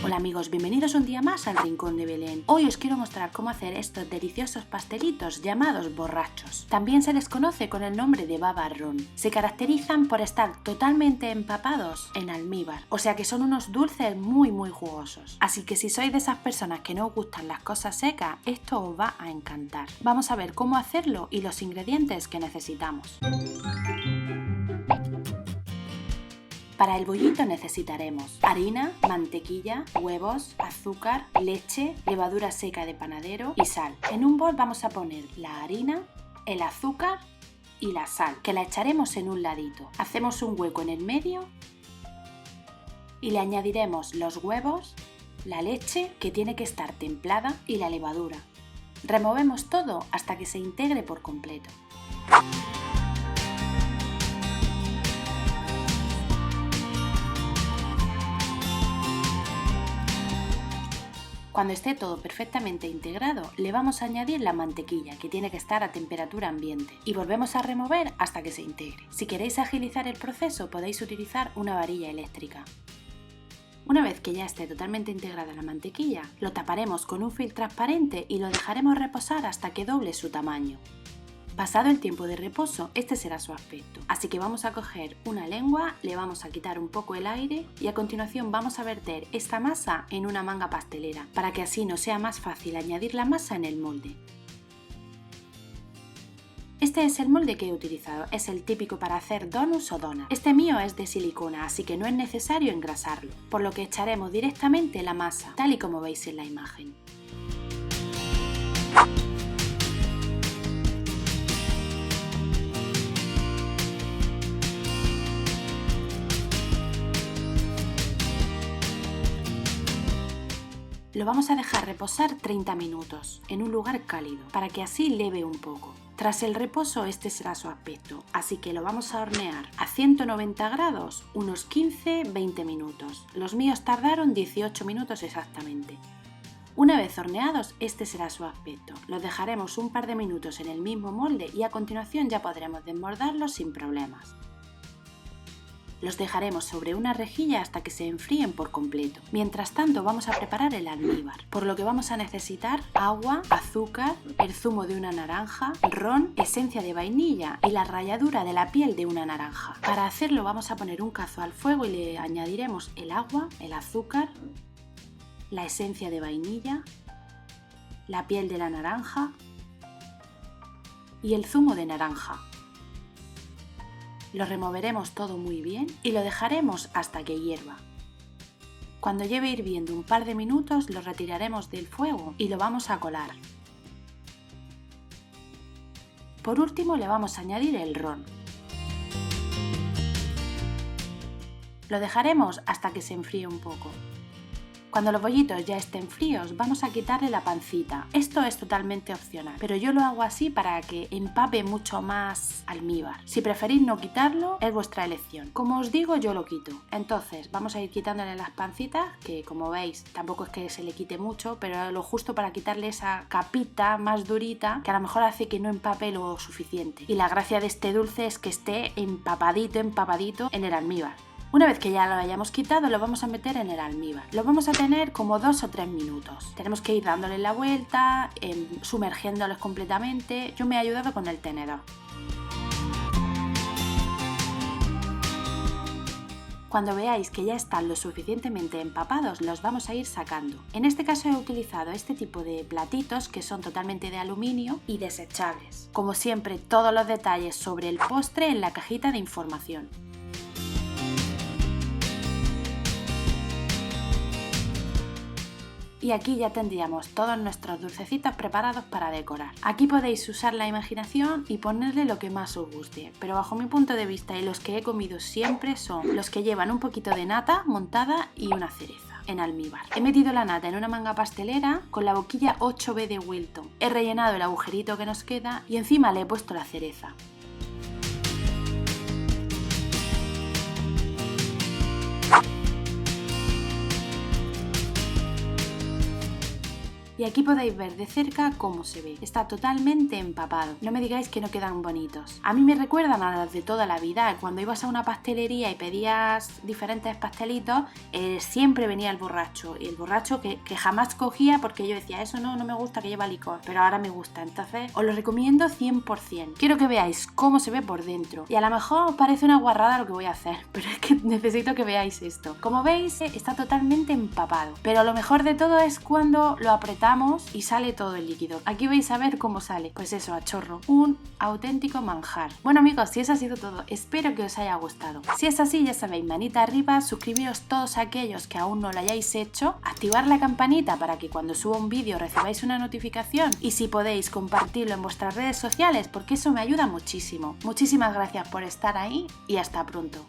Hola amigos, bienvenidos un día más al Rincón de Belén. Hoy os quiero mostrar cómo hacer estos deliciosos pastelitos llamados borrachos. También se les conoce con el nombre de baba ron. Se caracterizan por estar totalmente empapados en almíbar, o sea que son unos dulces muy jugosos. Así que si sois de esas personas que no os gustan las cosas secas, esto os va a encantar. Vamos a ver cómo hacerlo y los ingredientes que necesitamos. Para el bollito necesitaremos harina, mantequilla, huevos, azúcar, leche, levadura seca de panadero y sal. En un bol vamos a poner la harina, el azúcar y la sal, que la echaremos en un ladito. Hacemos un hueco en el medio y le añadiremos los huevos, la leche, que tiene que estar templada, y la levadura. Removemos todo hasta que se integre por completo. Cuando esté todo perfectamente integrado, le vamos a añadir la mantequilla, que tiene que estar a temperatura ambiente, y volvemos a remover hasta que se integre. Si queréis agilizar el proceso, podéis utilizar una varilla eléctrica. Una vez que ya esté totalmente integrada la mantequilla, lo taparemos con un film transparente y lo dejaremos reposar hasta que doble su tamaño. Pasado el tiempo de reposo, este será su aspecto. Así que vamos a coger una lengua, le vamos a quitar un poco el aire y a continuación vamos a verter esta masa en una manga pastelera, para que así nos sea más fácil añadir la masa en el molde. Este es el molde que he utilizado, es el típico para hacer donuts o donuts. Este mío es de silicona, así que no es necesario engrasarlo, por lo que echaremos directamente la masa, tal y como veis en la imagen. Lo vamos a dejar reposar 30 minutos en un lugar cálido, para que así leve un poco. Tras el reposo este será su aspecto, así que lo vamos a hornear a 190 grados unos 15-20 minutos. Los míos tardaron 18 minutos exactamente. Una vez horneados, este será su aspecto. Los dejaremos un par de minutos en el mismo molde y a continuación ya podremos desmoldarlos sin problemas. Los dejaremos sobre una rejilla hasta que se enfríen por completo. Mientras tanto vamos a preparar el almíbar, por lo que vamos a necesitar agua, azúcar, el zumo de una naranja, ron, esencia de vainilla y la ralladura de la piel de una naranja. Para hacerlo vamos a poner un cazo al fuego y le añadiremos el agua, el azúcar, la esencia de vainilla, la piel de la naranja y el zumo de naranja. Lo removeremos todo muy bien y lo dejaremos hasta que hierva. Cuando lleve hirviendo un par de minutos lo retiraremos del fuego y lo vamos a colar. Por último le vamos a añadir el ron. Lo dejaremos hasta que se enfríe un poco. Cuando los bollitos ya estén fríos, vamos a quitarle la pancita. Esto es totalmente opcional, pero yo lo hago así para que empape mucho más almíbar. Si preferís no quitarlo, es vuestra elección. Como os digo, yo lo quito. Entonces, vamos a ir quitándole las pancitas, que como veis, tampoco es que se le quite mucho, pero lo justo para quitarle esa capita más durita, que a lo mejor hace que no empape lo suficiente. Y la gracia de este dulce es que esté empapadito en el almíbar. Una vez que ya lo hayamos quitado, lo vamos a meter en el almíbar. Lo vamos a tener como 2 o 3 minutos. Tenemos que ir dándole la vuelta, sumergiéndolos completamente. Yo me he ayudado con el tenedor. Cuando veáis que ya están lo suficientemente empapados, los vamos a ir sacando. En este caso he utilizado este tipo de platitos que son totalmente de aluminio y desechables. Como siempre, todos los detalles sobre el postre en la cajita de información. Y aquí ya tendríamos todos nuestros dulcecitos preparados para decorar. Aquí podéis usar la imaginación y ponerle lo que más os guste, pero bajo mi punto de vista y los que he comido siempre son los que llevan un poquito de nata montada y una cereza en almíbar. He metido la nata en una manga pastelera con la boquilla 8B de Wilton. He rellenado el agujerito que nos queda y encima le he puesto la cereza. Y aquí podéis ver de cerca cómo se ve. Está totalmente empapado. No me digáis que no quedan bonitos. A mí me recuerdan a las de toda la vida. Cuando ibas a una pastelería y pedías diferentes pastelitos, siempre venía el borracho. Y el borracho que jamás cogía porque yo decía, eso no me gusta, que lleva licor. Pero ahora me gusta. Entonces os lo recomiendo 100%. Quiero que veáis cómo se ve por dentro. Y a lo mejor os parece una guarrada lo que voy a hacer, pero es que necesito que veáis esto. Como veis, está totalmente empapado. Pero lo mejor de todo es cuando lo apretamos y sale todo el líquido. Aquí vais a ver cómo sale. Pues eso, a chorro. Un auténtico manjar. Bueno amigos, si eso ha sido todo, espero que os haya gustado. Si es así, ya sabéis, manita arriba, suscribiros todos aquellos que aún no lo hayáis hecho, activar la campanita para que cuando suba un vídeo recibáis una notificación y si podéis compartirlo en vuestras redes sociales porque eso me ayuda muchísimo. Muchísimas gracias por estar ahí y hasta pronto.